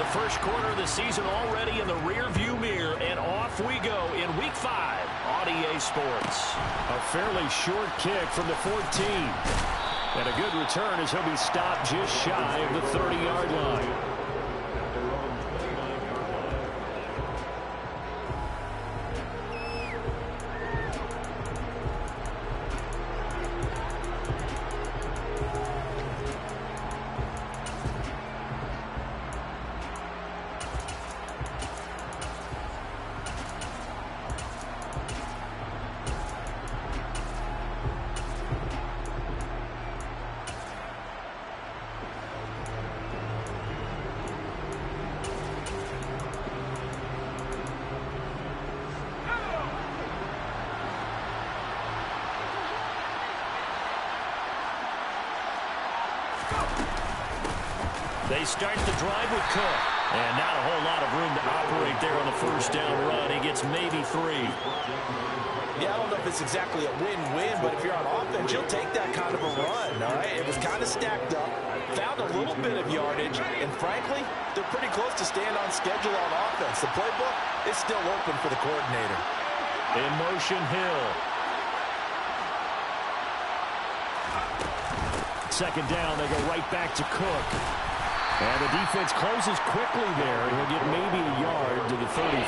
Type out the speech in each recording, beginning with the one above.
The first quarter of the season already in the rearview mirror, and off we go in Week 5 on EA Sports. A fairly short kick from the 14. And a good return as he'll be stopped just shy of the 30-yard line. They start the drive with Cook. And not a whole lot of room to operate there on the first down run. He gets maybe 3. Yeah, I don't know if it's exactly a win-win, but if you're on offense, you'll take that kind of a run, all right? It was kind of stacked up, found a little bit of yardage, and frankly, they're pretty close to staying on schedule on offense. The playbook is still open for the coordinator. In motion, Hill. Second down, they go right back to Cook. And the defense closes quickly there. He'll get maybe a yard to the 33.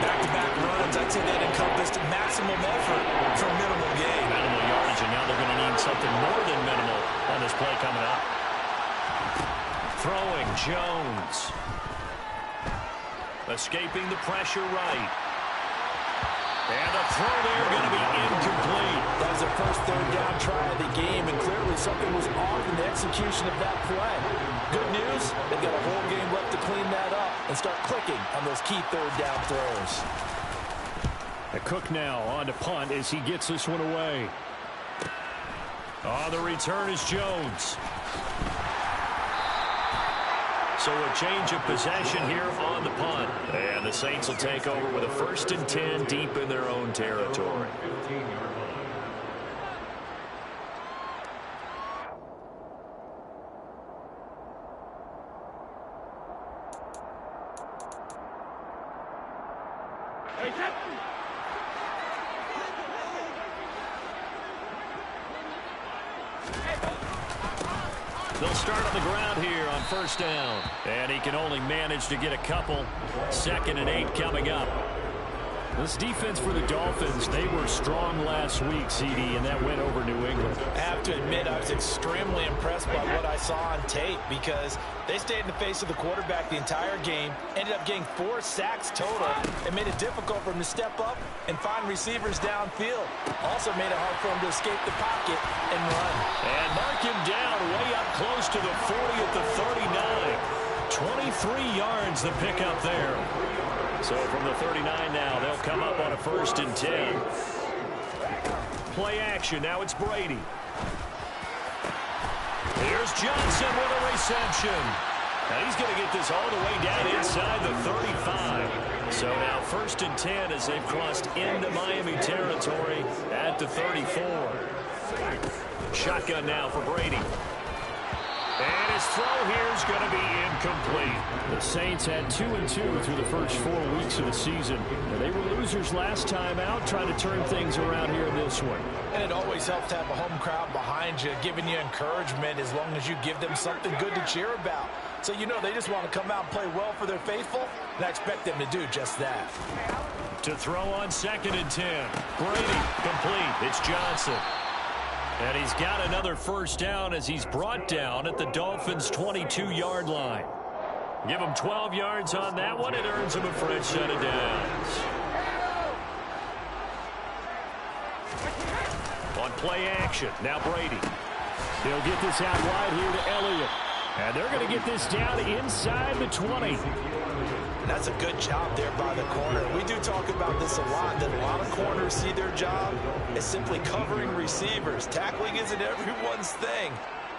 Back-to-back runs, I'd say that encompassed maximum effort for minimal gain. Minimal yardage, and now they're going to need something more than minimal on this play coming up. Throwing, Jones. Escaping the pressure right. And the throw there going to be incomplete. That was their first third down try of the game, and clearly something was off in the execution of that play. Good news, they've got a whole game left to clean that up and start clicking on those key third down throws. Cook now on to punt as he gets this one away. On the return is Jones. So a change of possession here on the punt. And the Saints will take over with a 1st and 10 deep in their own territory. They'll start on the ground here on first down. And he can only manage to get a couple. 2nd and 8 coming up. This defense for the Dolphins, they were strong last week, CD, and that went over New England. I have to admit, I was extremely impressed by what I saw on tape because they stayed in the face of the quarterback the entire game, ended up getting 4 sacks total, and made it difficult for him to step up and find receivers downfield. Also made it hard for him to escape the pocket and run. And mark him down way up close to the 40 at the 39. 23 yards the pickup there. So from the 39 now, they'll come up on a 1st and 10. Play action. Now it's Brady. Here's Johnson with a reception. And he's going to get this all the way down inside the 35. So now 1st and 10 as they've crossed into Miami territory at the 34. Shotgun now for Brady. And his throw here is going to be incomplete. The Saints had 2-2 through the first 4 weeks of the season. And they were losers last time out, trying to turn things around here in this one. And it always helps to have a home crowd behind you, giving you encouragement as long as you give them something good to cheer about. So you know they just want to come out and play well for their faithful, and I expect them to do just that. To throw on 2nd and 10. Brady complete. It's Johnson. And he's got another first down as he's brought down at the Dolphins' 22-yard line. Give him 12 yards on that one. It earns him a fresh set of downs. On play action, now Brady. They'll get this out wide here to Elliott. And they're going to get this down inside the 20. And that's a good job there by the corner. We do talk about this a lot, that a lot of corners see their job as simply covering receivers. Tackling isn't everyone's thing.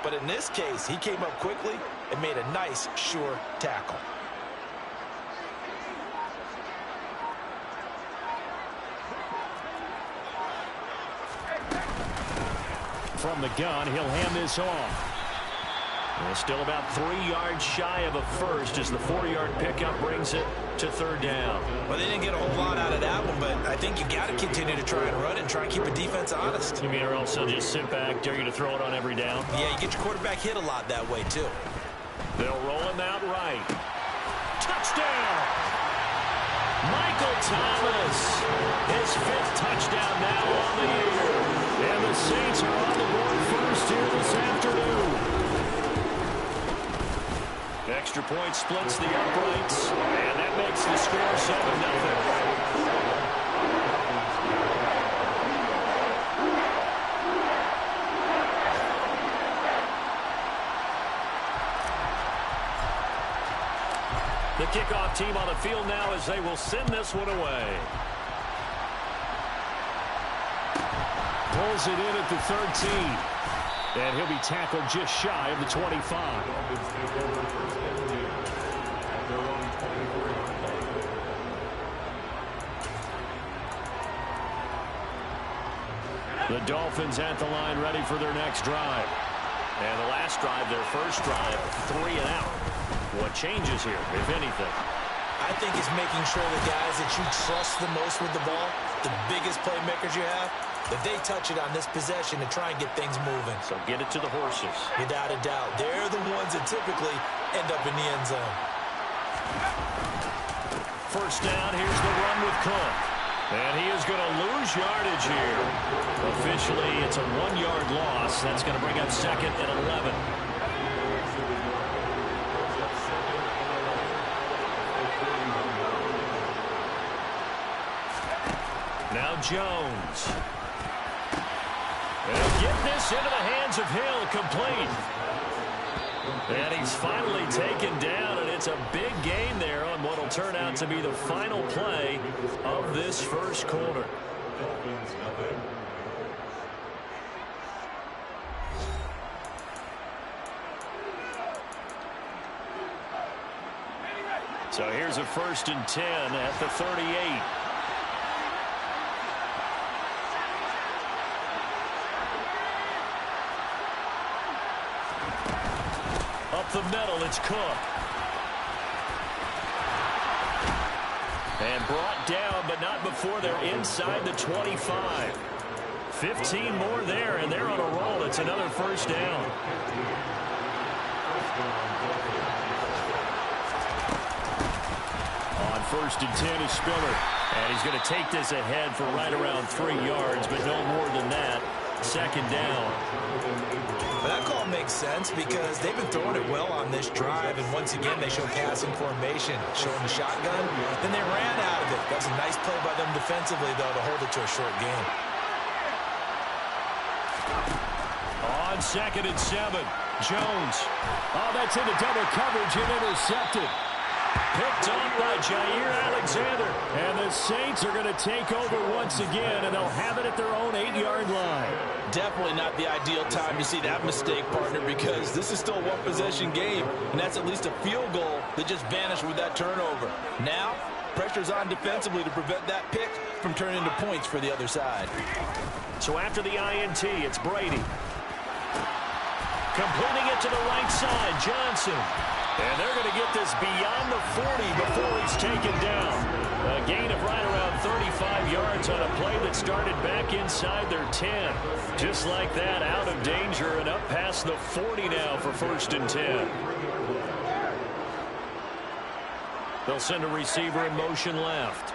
But in this case, he came up quickly and made a nice, sure tackle. From the gun, he'll hand this off. And still about 3 yards shy of a first as the 4-yard pickup brings it to third down. Well, they didn't get a whole lot out of that one, but I think you got to continue to try and run it and try and keep the defense honest. You mean or else they'll just sit back, dare you to throw it on every down? Yeah, you get your quarterback hit a lot that way, too. They'll roll him out right. Touchdown! Michael Thomas, his 5th touchdown now on the year. And the Saints are on the board first here this afternoon. Extra point splits the uprights, and that makes the score 7-0. The kickoff team on the field now as they will send this one away. Pulls it in at the 13. And he'll be tackled just shy of the 25. The Dolphins at the line ready for their next drive. And the last drive, their first drive, 3 and out. What changes here, if anything? I think it's making sure the guys that you trust the most with the ball, the biggest playmakers you have, that they touch it on this possession and try and get things moving. So get it to the horses. Without a doubt. They're the ones that typically end up in the end zone. First down, here's the run with Cook. And he is going to lose yardage here. Officially, it's a 1-yard loss. That's going to bring up 2nd and 11. Now Jones. And he'll get this into the hands of Hill, complete. And he's finally taken down, and it's a big gain there on what will turn out to be the final play of this first quarter. So here's a 1st and 10 at the 38. Up the middle, it's Cook. And brought down, but not before they're inside the 25. 15 more there, and they're on a roll. It's another first down. On 1st and 10 is Spiller. And he's going to take this ahead for right around 3 yards, but no more than that. 2nd down. But that call makes sense because they've been throwing it well on this drive, and once again they show passing formation, showing the shotgun. Then they ran out of it. That's a nice play by them defensively, though, to hold it to a short game. On 2nd and 7, Jones. Oh, that's into double coverage and intercepted. Picked off by Jair Alexander. And the Saints are going to take over once again, and they'll have it at their own 8-yard line. Definitely not the ideal time to see that mistake, partner, because this is still a one-possession game, and that's at least a field goal that just vanished with that turnover. Now, pressure's on defensively to prevent that pick from turning into points for the other side. So after the INT, it's Brady. Completing it to the right side, Johnson. And they're going to get this beyond the 40 before he's taken down. A gain of right around 35 yards on a play that started back inside their 10. Just like that, out of danger and up past the 40 now for 1st and 10. They'll send a receiver in motion left.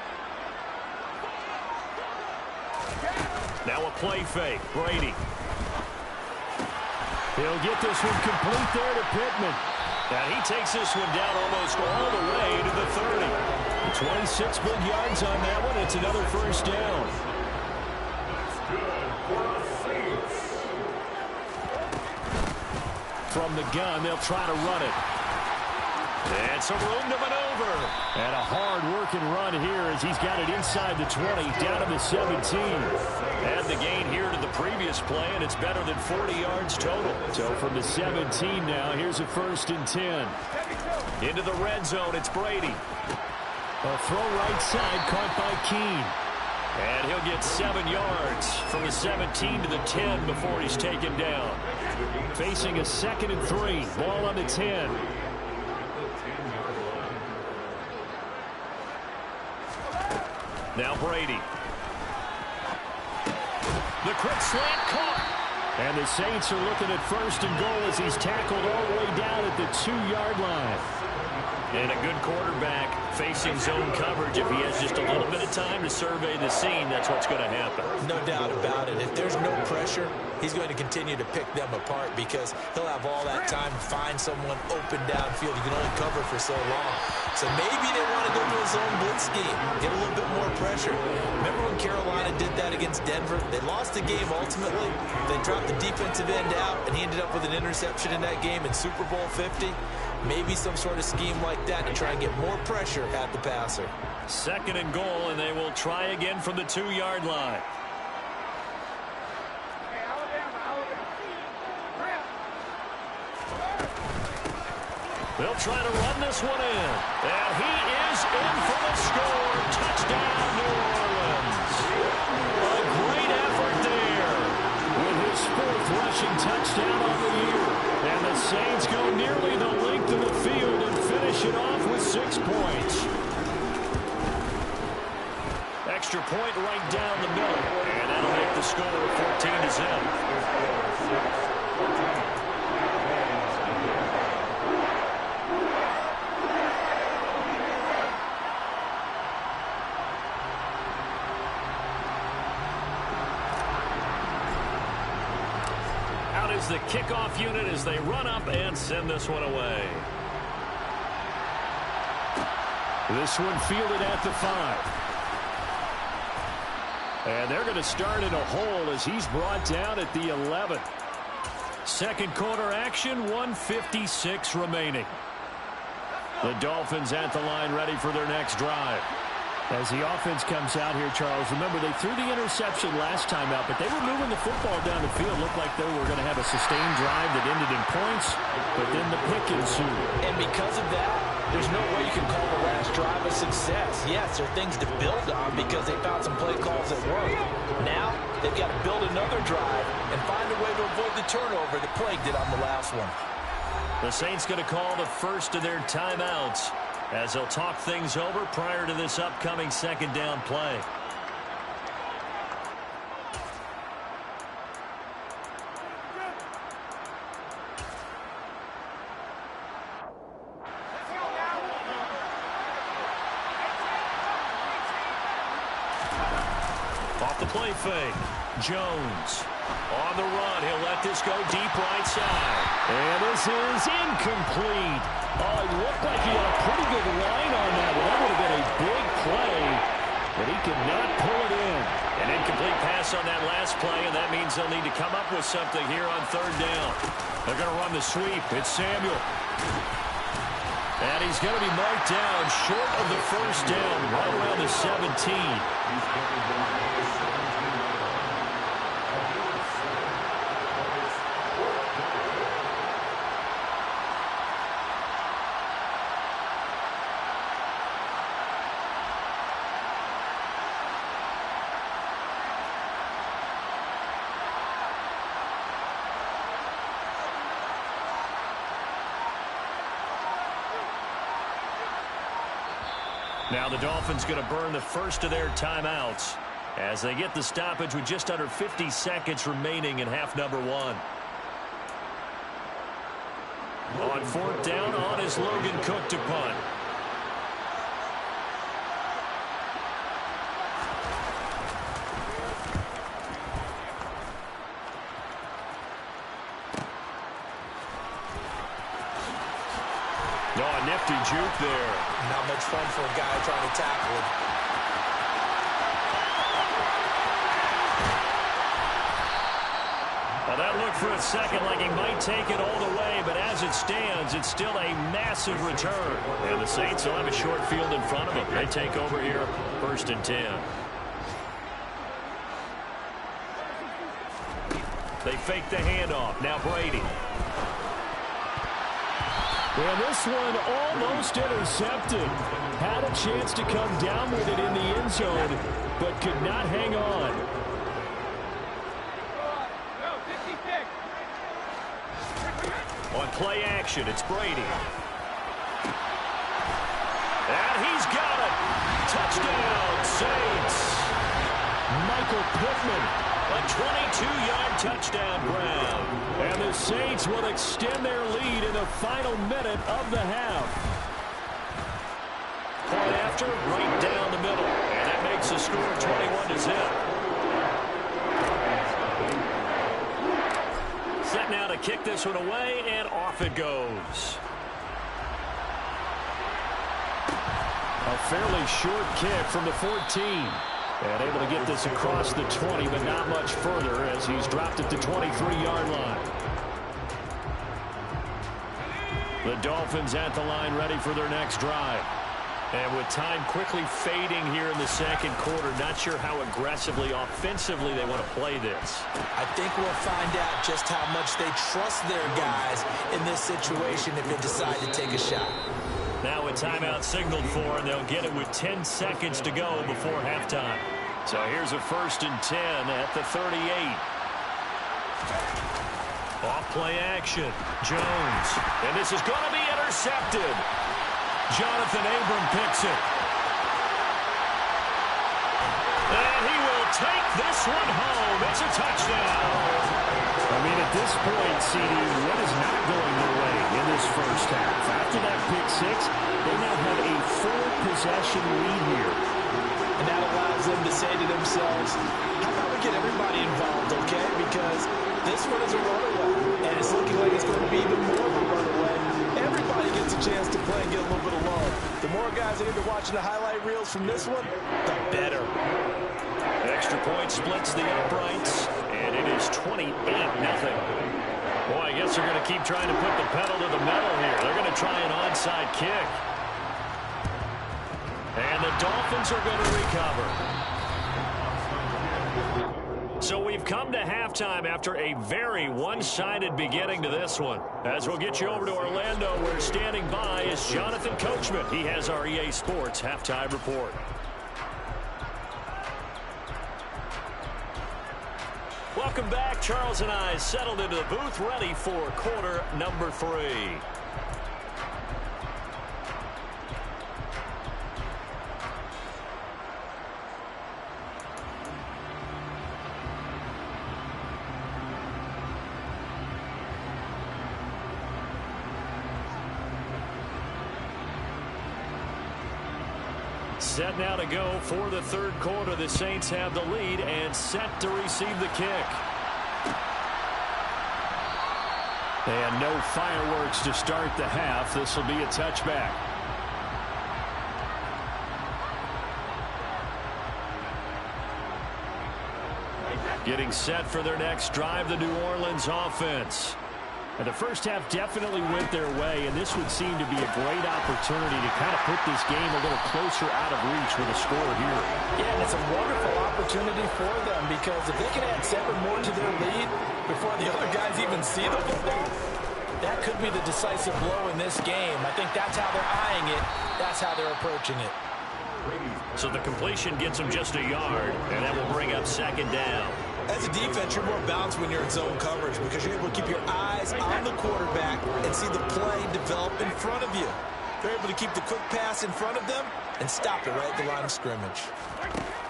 Now a play fake, Brady. He'll get this one complete there to Pittman. And he takes this one down almost all the way to the 30. 26 big yards on that one. It's another first down. From the gun, they'll try to run it. And some room to maneuver. And a hard-working run here as he's got it inside the 20, down to the 17. Add the gain here to the previous play, and it's better than 40 yards total. So from the 17 now, here's a 1st and 10. Into the red zone, it's Brady. A throw right side, caught by Keene. And he'll now gets 7 yards from the 17 to the 10 before he's taken down. Facing a 2nd and 3. Ball on the 10. Now Brady. The quick slant caught. And the Saints are looking at 1st and goal as he's tackled all the way down at the 2-yard line. And a good quarterback facing zone coverage. If he has just a little bit of time to survey the scene, that's what's going to happen. No doubt about it. If there's no pressure, he's going to continue to pick them apart because he'll have all that time to find someone open downfield. You can only cover for so long. So maybe they want to go to a zone blitz scheme, get a little bit more pressure. Remember when Carolina did that against Denver? They lost the game ultimately. They dropped the defensive end out, and he ended up with an interception in that game in Super Bowl 50. Maybe some sort of scheme like that to try and get more pressure at the passer. 2nd and goal, and they will try again from the 2-yard line. They'll try to run this one in. And he is in for the score. Touchdown, New Orleans. A great effort there with his 4th rushing touchdown on the year. And the Saints go nearly the length of the field and finish it off with 6 points. Extra point right down the middle. And that'll make the score 14-0. The kickoff unit as they run up and send this one away. This one fielded at the 5. And they're going to start in a hole as he's brought down at the 11. 2nd quarter action, 1:56 remaining. The Dolphins at the line ready for their next drive. As the offense comes out here, Charles, remember they threw the interception last time out, but they were moving the football down the field. Looked like they were going to have a sustained drive that ended in points, but then the pick ensued. And because of that, there's no way you can call the last drive a success. Yes, there are things to build on because they found some play calls that worked. Now, they've got to build another drive and find a way to avoid the turnover that plagued it on the last one. The Saints going to call the first of their timeouts as they'll talk things over prior to this upcoming 2nd down play. Off the play fake. Jones on the run. He'll let this go deep right side. And this is incomplete. Oh, it looked like he had a pretty good line on that one. That would have been a big play, but he could not pull it in. An incomplete pass on that last play, and that means they'll need to come up with something here on 3rd down. They're going to run the sweep. It's Samuel. And he's going to be marked down short of the 1st down, right around the 17. Now the Dolphins going to burn the first of their timeouts as they get the stoppage with just under 50 seconds remaining in half number 1. On 4th down, on is Logan Cook to punt. Oh, a nifty juke there. Not much fun for a guy trying to tackle him. Well, that looked for a second like he might take it all the way, but as it stands, it's still a massive return. And the Saints will have a short field in front of them. They take over here, 1st and 10. They fake the handoff. Now Brady. And this one almost intercepted. Had a chance to come down with it in the end zone, but could not hang on. On play action, it's Brady. And he's got it. Touchdown, Saints. Michael Pittman. A 22-yard touchdown grab. And the Saints will extend their lead in the final minute of the half. Point after, right down the middle. And that makes the score 21-0. Set now to kick this one away, and off it goes. A fairly short kick from the 14. And able to get this across the 20, but not much further as he's dropped it to 23-yard line. The Dolphins at the line ready for their next drive. And with time quickly fading here in the second quarter, not sure how aggressively, offensively they want to play this. I think we'll find out just how much they trust their guys in this situation if they decide to take a shot. Now a timeout signaled for, and they'll get it with 10 seconds to go before halftime. So here's a 1st and 10 at the 38. Off play action. Jones. And this is going to be intercepted. Jonathan Abram picks it. And he will take this one home. It's a touchdown. I mean, at this point, CD, what is not going their way in this first half? After that pick six, they now have a full-possession lead here. And that allows them to say to themselves, how about we get everybody involved, okay? Because this one is a runaway, and it's looking like it's going to be even more of a runaway. Everybody gets a chance to play and get a little bit of love. The more guys that are watching the highlight reels from this one, the better. Extra point splits the uprights, and it is 28-0. Boy, I guess they're going to keep trying to put the pedal to the metal here. They're going to try an onside kick. And the Dolphins are going to recover. So we've come to halftime after a very one-sided beginning to this one. As we'll get you over to Orlando, where standing by is Jonathan Coachman. He has our EA Sports halftime report. Welcome back. Charles and I settled into the booth, ready for quarter number 3. Set now to go for the third quarter. The Saints have the lead and set to receive the kick. And no fireworks to start the half. This will be a touchback. Getting set for their next drive, the New Orleans offense. And the first half definitely went their way, and this would seem to be a great opportunity to kind of put this game a little closer out of reach with a score here. Yeah, and it's a wonderful opportunity for them because if they can add 7 more to their lead before the other guys even see the football, that could be the decisive blow in this game. I think that's how they're eyeing it. That's how they're approaching it. So the completion gets them just a yard, and that will bring up 2nd down. As a defense, you're more balanced when you're in zone coverage because you're able to keep your eyes on the quarterback and see the play develop in front of you. They're able to keep the quick pass in front of them and stop it right at the line of scrimmage.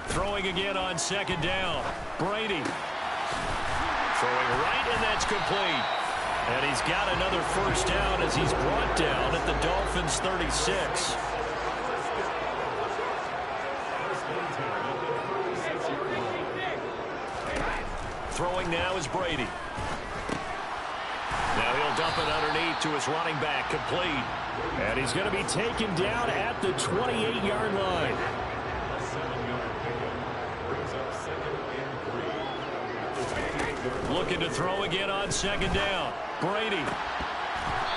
Throwing again on 2nd down. Brady. Throwing right, and that's complete. And he's got another 1st down as he's brought down at the Dolphins' 36. Throwing now is Brady. Now he'll dump it underneath to his running back, complete. And he's going to be taken down at the 28-yard line. Looking to throw again on 2nd down. Brady.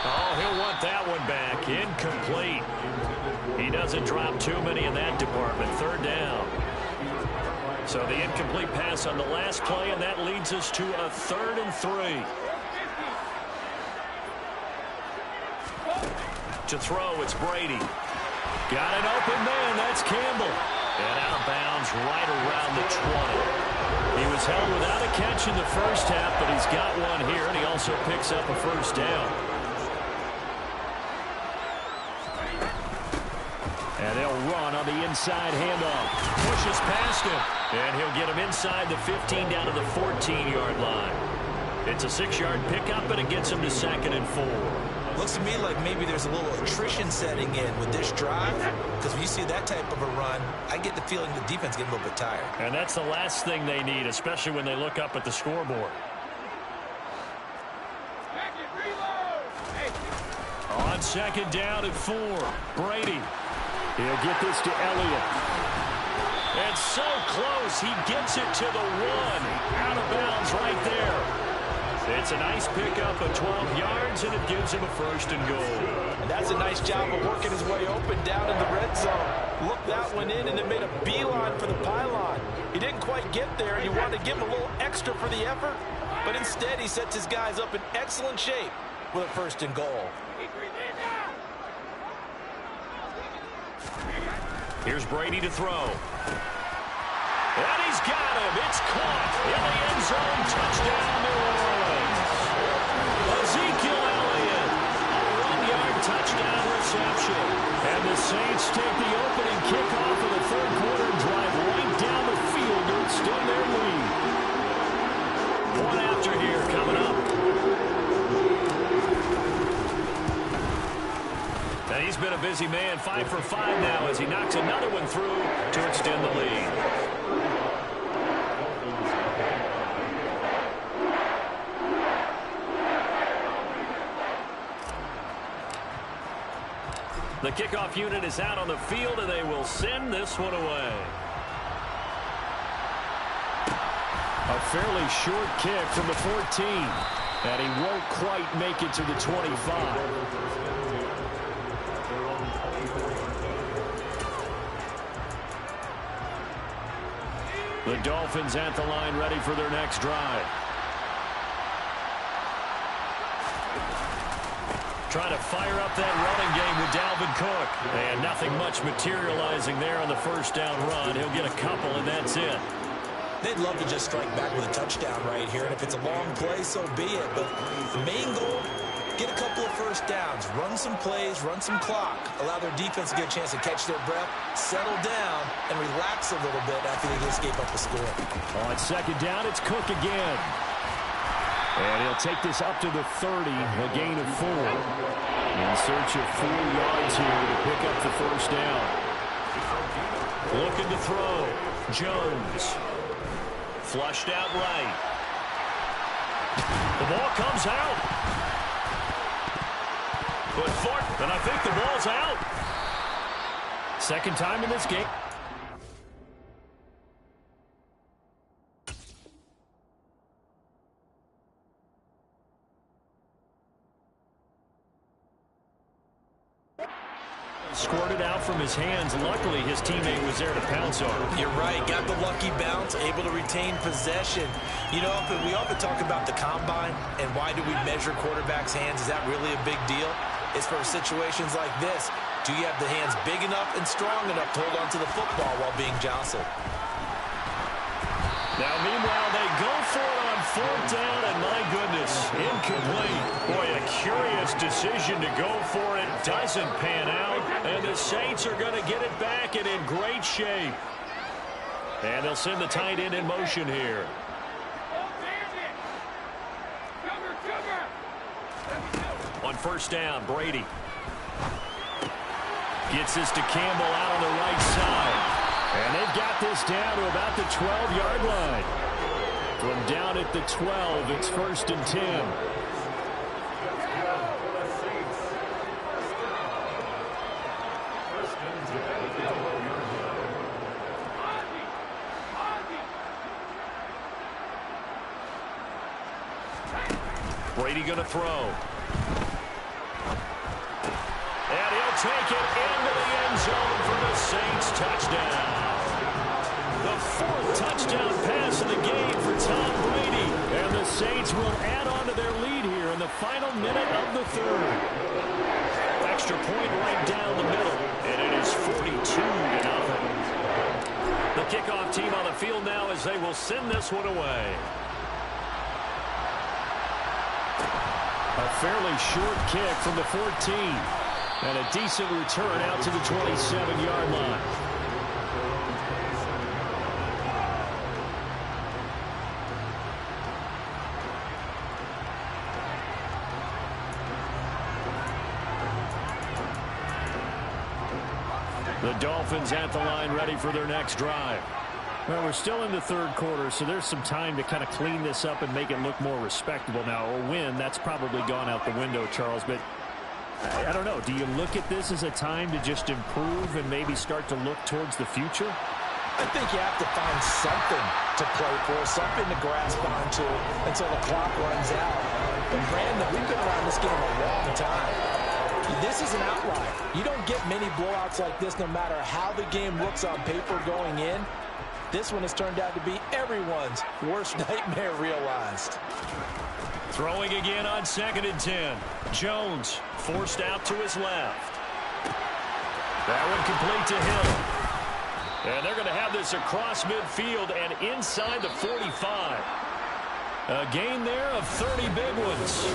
Oh, he'll want that one back. Incomplete. He doesn't drop too many in that department. 3rd down. So the incomplete pass on the last play, and that leads us to a 3rd and 3. To throw, it's Brady. Got an open man. That's Campbell. And out of bounds right around the 20. He was held without a catch in the first half, but he's got one here, and he also picks up a first down. And they'll run on the inside handoff. Pushes past him. And he'll get him inside the 15 down to the 14-yard line. It's a 6-yard pickup, and it gets him to 2nd and 4. Looks to me like maybe there's a little attrition setting in with this drive, because when you see that type of a run, I get the feeling the defense getting a little bit tired. And that's the last thing they need, especially when they look up at the scoreboard. On 2nd down at 4, Brady. He'll get this to Elliott. And so close, he gets it to the 1. Out of bounds right there. It's a nice pickup of 12 yards, and it gives him a 1st and goal. And that's a nice job of working his way open down in the red zone. Looked that one in and then made a beeline for the pylon. He didn't quite get there, and you wanted to give him a little extra for the effort. But instead, he sets his guys up in excellent shape with a 1st and goal. Here's Brady to throw. And he's got him. It's caught in the end zone. Touchdown, New Orleans. Ezekiel Elliott, a 1-yard touchdown reception. And the Saints take the opening kickoff of the 3rd quarter and drive right down the field to extend their lead. One after here coming up. And he's been a busy man, 5 for 5 now as he knocks another one through to extend the lead. The kickoff unit is out on the field, and they will send this one away. A fairly short kick from the 14, and he won't quite make it to the 25. The Dolphins at the line ready for their next drive. Trying to fire up that running game with Dalvin Cook. And nothing much materializing there on the 1st down run. He'll get a couple, and that's it. They'd love to just strike back with a touchdown right here. And if it's a long play, so be it. But the main goal, get a couple of 1st downs. Run some plays, run some clock. Allow their defense to get a chance to catch their breath, settle down, and relax a little bit after they just gave up a score. On 2nd down, it's Cook again. And he'll take this up to the 30, a gain of 4. In search of 4 yards here to pick up the 1st down. Looking to throw. Jones. Flushed out right. The ball comes out. But Thornton, and I think the ball's out. 2nd time in this game. Squirted out from his hands. Luckily, his teammate was there to pounce on him. You're right. Got the lucky bounce, able to retain possession. You know, we often talk about the combine and why do we measure quarterbacks' hands. Is that really a big deal? It's for situations like this. Do you have the hands big enough and strong enough to hold on to the football while being jostled? Now, meanwhile, they go for it on 4th down, and my goodness, incomplete. Boy, a curious decision to go for it. Doesn't pan out, and the Saints are going to get it back and in great shape. And they'll send the tight end in motion here. On 1st down, Brady gets this to Campbell out on the right side. And they've got this down to about the 12-yard line. From down at the 12, it's 1st and 10. Brady going to throw. And he'll take it into the end zone for the Saints touchdown. The 4th touchdown pass of the game for Tom Brady. And the Saints will add on to their lead here in the final minute of the 3rd. extra point right down the middle, and it is 42-0. The kickoff team on the field now as they will send this one away. A fairly short kick from the 14. And a decent return out to the 27-yard line. The Dolphins at the line ready for their next drive. Well, we're still in the third quarter, so there's some time to kind of clean this up and make it look more respectable. Now, a win, that's probably gone out the window, Charles, but I don't know. Do you look at this as a time to just improve and maybe start to look towards the future? I think you have to find something to play for, something to grasp onto until the clock runs out. But, Brandon, we've been around this game a long time. This is an outlier. You don't get many blowouts like this no matter how the game looks on paper going in. This one has turned out to be everyone's worst nightmare realized. Throwing again on 2nd and 10. Jones forced out to his left. That one complete to Hill. And they're going to have this across midfield and inside the 45. A gain there of 30 big ones.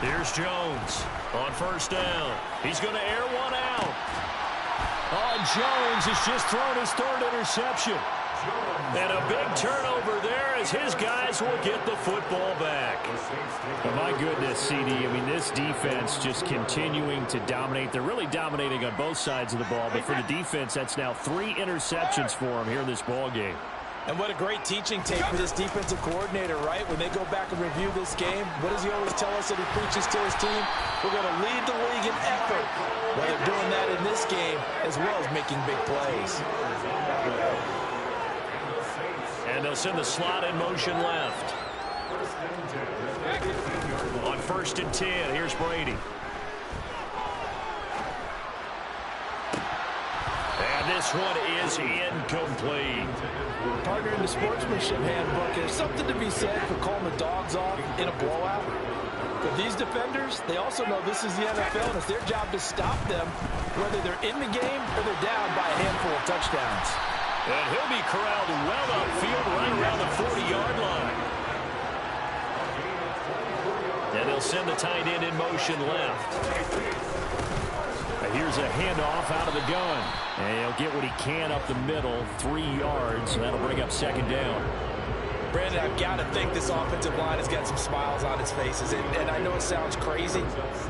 Here's Jones on 1st down. He's going to air one out. Oh, Jones has just thrown his 3rd interception. And a big turnover there as his guys will get the football back. Oh, my goodness, CD. I mean, this defense just continuing to dominate. They're really dominating on both sides of the ball. But for the defense, that's now 3 interceptions for them here in this ball game. And what a great teaching tape for this defensive coordinator, right? When they go back and review this game, what does he always tell us that he preaches to his team? We're going to lead the league in effort. Well, they're doing that in this game as well as making big plays. And they'll send the slot in motion left. On 1st and 10, here's Brady. And this one is incomplete. Partner, in the sportsmanship handbook, there's something to be said for calling the dogs off in a blowout. But these defenders, they also know this is the NFL, and it's their job to stop them, whether they're in the game or they're down by a handful of touchdowns. And he'll be corralled well upfield right around the 40-yard line. And they'll send the tight end in motion left. Here's a handoff out of the gun. And he'll get what he can up the middle, 3 yards, and that'll bring up 2nd down. Brandon, I've got to think this offensive line has got some smiles on its faces. And I know it sounds crazy,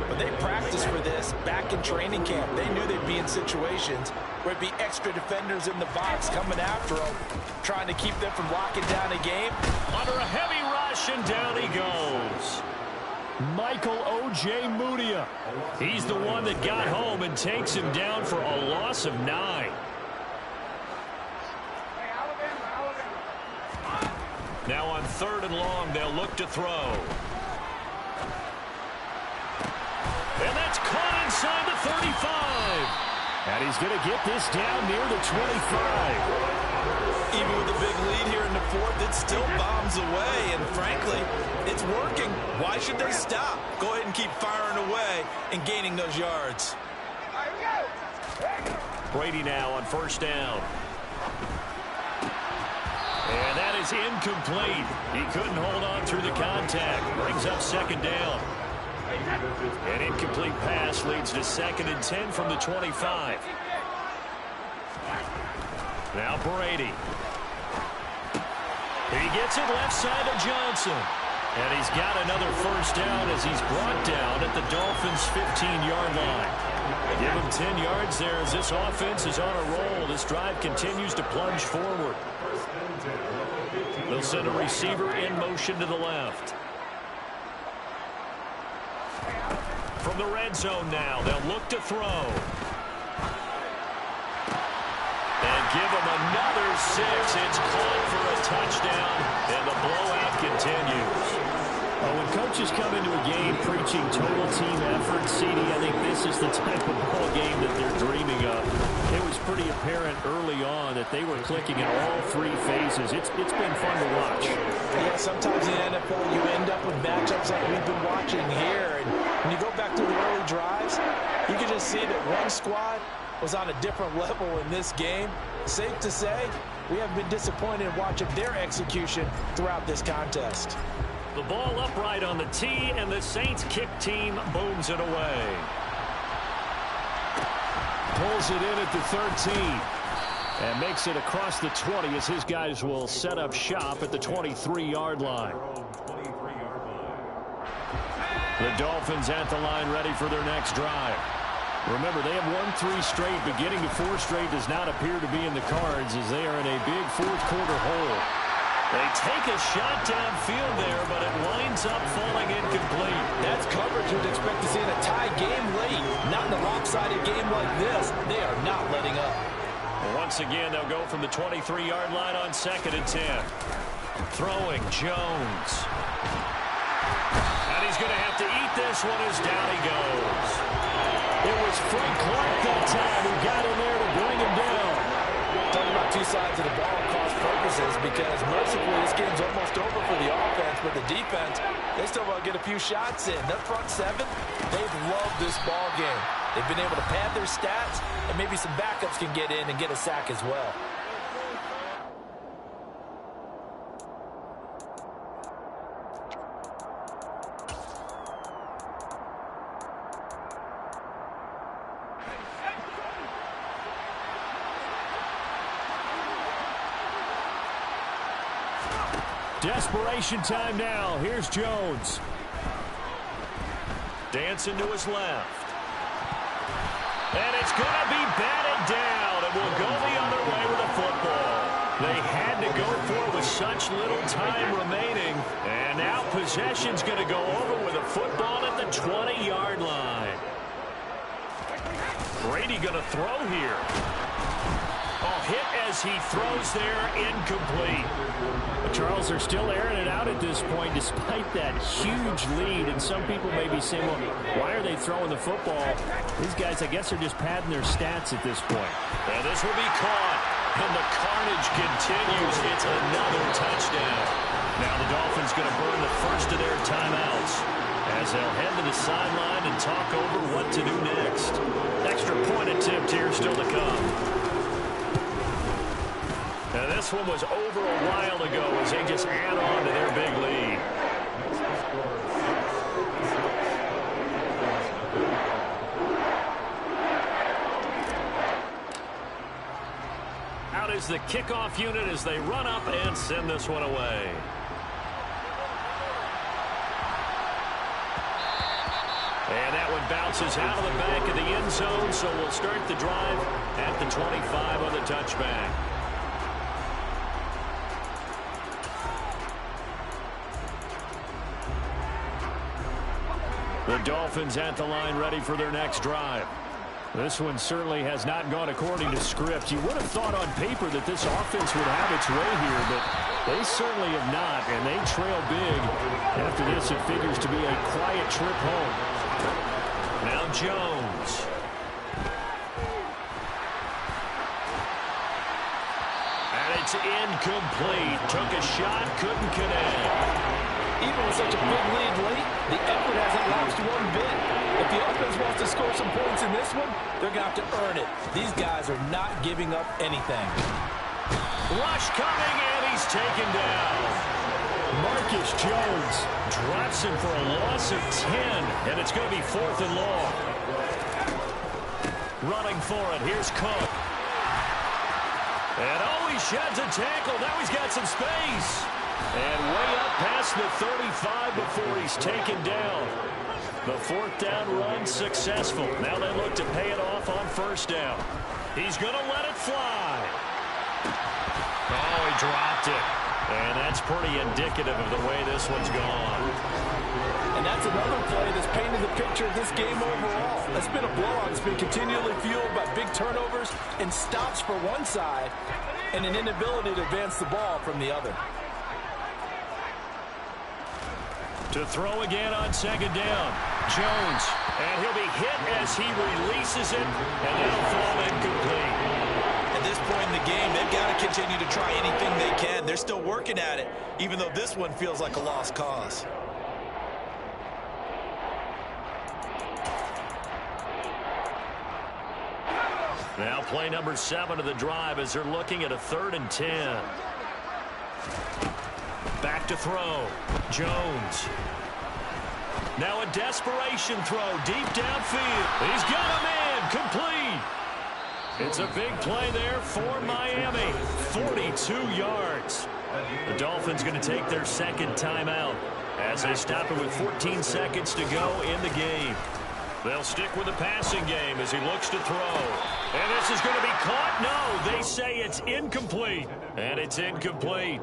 but they practiced for this back in training camp. They knew they'd be in situations where it'd be extra defenders in the box coming after them, trying to keep them from locking down a game. Under a heavy rush, and down he goes. Michael O.J. Mudia. He's the one that got home and takes him down for a loss of 9. Now on 3rd and long, they'll look to throw. And that's caught inside the 35. And he's going to get this down near the 25. Even with a big lead here in the 4th, it still bombs away. And frankly, it's working. Why should they stop? Go ahead and keep firing away and gaining those yards. Brady now on 1st down. And that is incomplete. He couldn't hold on through the contact. Brings up 2nd down. An incomplete pass leads to 2nd and 10 from the 25. Now Brady. He gets it left side to Johnson. And he's got another 1st down as he's brought down at the Dolphins' 15-yard line. Give him 10 yards there as this offense is on a roll. This drive continues to plunge forward. They'll send a receiver in motion to the left. From the red zone now, they'll look to throw. And give him another 6. It's caught for a touchdown, and the blowout continues. When coaches come into a game preaching total team effort, CD, I think this is the type of ball game that they're dreaming of. It was pretty apparent early on that they were clicking in all three phases. It's been fun to watch. Yeah, sometimes in the NFL you end up with matchups like we've been watching here. And when you go back to the early drives, you can just see that one squad was on a different level in this game. Safe to say, we haven't been disappointed in watching their execution throughout this contest. The ball upright on the tee, and the Saints kick team booms it away. Pulls it in at the 13. And makes it across the 20 as his guys will set up shop at the 23-yard line. The Dolphins at the line ready for their next drive. Remember, they have won 3 straight. Beginning to 4 straight does not appear to be in the cards as they are in a big fourth-quarter hole. They take a shot downfield there, but it winds up falling incomplete. That's coverage you'd expect to see in a tie game late. Not in a lopsided game like this. They are not letting up. Once again, they'll go from the 23-yard line on 2nd and 10. Throwing Jones. And he's going to have to eat this one as down he goes. It was Frank Clark that time who got in there to bring him down. Talking about two sides of the ball cross purposes, because mercifully this game's almost over for the offense, but the defense, they still want to get a few shots in. Their front 7, they've loved this ball game. They've been able to pad their stats, and maybe some backups can get in and get a sack as well. Desperation time now. Here's Jones. Dancing to his left. And it's going to be batted down, and will go the other way with a football. They had to go for it with such little time remaining. And now possession's going to go over with a football at the 20-yard line. Brady going to throw here. Hit as he throws there, incomplete. Charles are still airing it out at this point despite that huge lead. And some people may be saying, well, why are they throwing the football? These guys, I guess, are just padding their stats at this point. And this will be caught. And the carnage continues. It's another touchdown. Now the Dolphins going to burn the first of their timeouts as they'll head to the sideline and talk over what to do next. Extra point attempt here still to come. And this one was over a while ago as they just add on to their big lead. Out is the kickoff unit as they run up and send this one away. And that one bounces out of the back of the end zone, so we'll start the drive at the 25 on the touchback. The Dolphins at the line ready for their next drive. This one certainly has not gone according to script. You would have thought on paper that this offense would have its way here, but they certainly have not, and they trail big. After this, it figures to be a quiet trip home. Now Jones. And it's incomplete. Took a shot, couldn't connect. Even with such a big lead late, the effort hasn't lapsed one bit. If the offense wants to score some points in this one, they're going to have to earn it. These guys are not giving up anything. Rush coming, and he's taken down. Marcus Jones drops him for a loss of 10, and it's going to be 4th and long. Running for it, here's Cook. And he sheds a tackle. Now he's got some space. And way up past the 35 before he's taken down. The 4th down run successful. Now they look to pay it off on 1st down. He's going to let it fly. Oh, he dropped it. And that's pretty indicative of the way this one's gone. And that's another play that's painted the picture of this game overall. It's been a blowout. It's been continually fueled by big turnovers and stops for one side and an inability to advance the ball from the other. To throw again on second down. Jones. And he'll be hit as he releases it. And it'll fall incomplete. At this point in the game, they've got to continue to try anything they can. They're still working at it, even though this one feels like a lost cause. Now play number 7 of the drive as they're looking at a 3rd and 10. Back to throw. Jones. Now a desperation throw deep downfield. He's got a man. Complete. It's a big play there for Miami. 42 yards. The Dolphins going to take their second timeout as they stop it with 14 seconds to go in the game. They'll stick with the passing game as he looks to throw. And this is going to be caught. No, they say it's incomplete. And it's incomplete.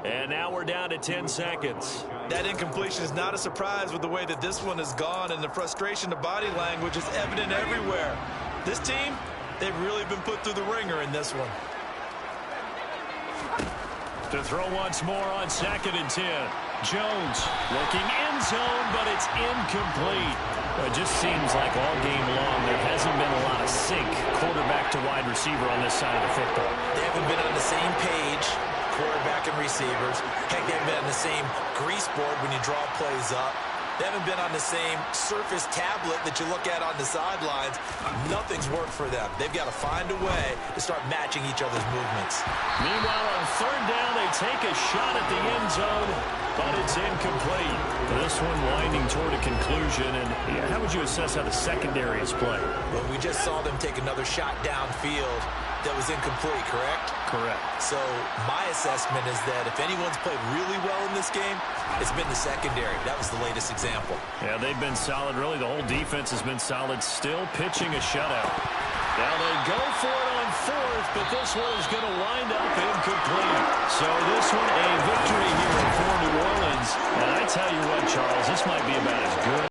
And now we're down to 10 seconds. That incompletion is not a surprise with the way that this one has gone, and the frustration of body language is evident everywhere. This team, they've really been put through the ringer in this one. To throw once more on 2nd and 10. Jones looking end zone, but it's incomplete. It just seems like all game long there hasn't been a lot of sync quarterback to wide receiver on this side of the football. They haven't been on the same page, quarterback and receivers. Heck, they haven't been on the same grease board when you draw plays up. They haven't been on the same Surface tablet that you look at on the sidelines. Nothing's worked for them. They've got to find a way to start matching each other's movements. Meanwhile, on 3rd down, they take a shot at the end zone, but it's incomplete. This one winding toward a conclusion. And how would you assess how the secondary has played? Well, we just saw them take another shot downfield that was incomplete, correct? Correct. So my assessment is that if anyone's played really well in this game, it's been the secondary. That was the latest example. Yeah, they've been solid. Really, the whole defense has been solid. Still pitching a shutout. Now they go for it on 4th, but this one is going to wind up incomplete. So this one a victory here for New Orleans. And I tell you what, Charles, this might be about as good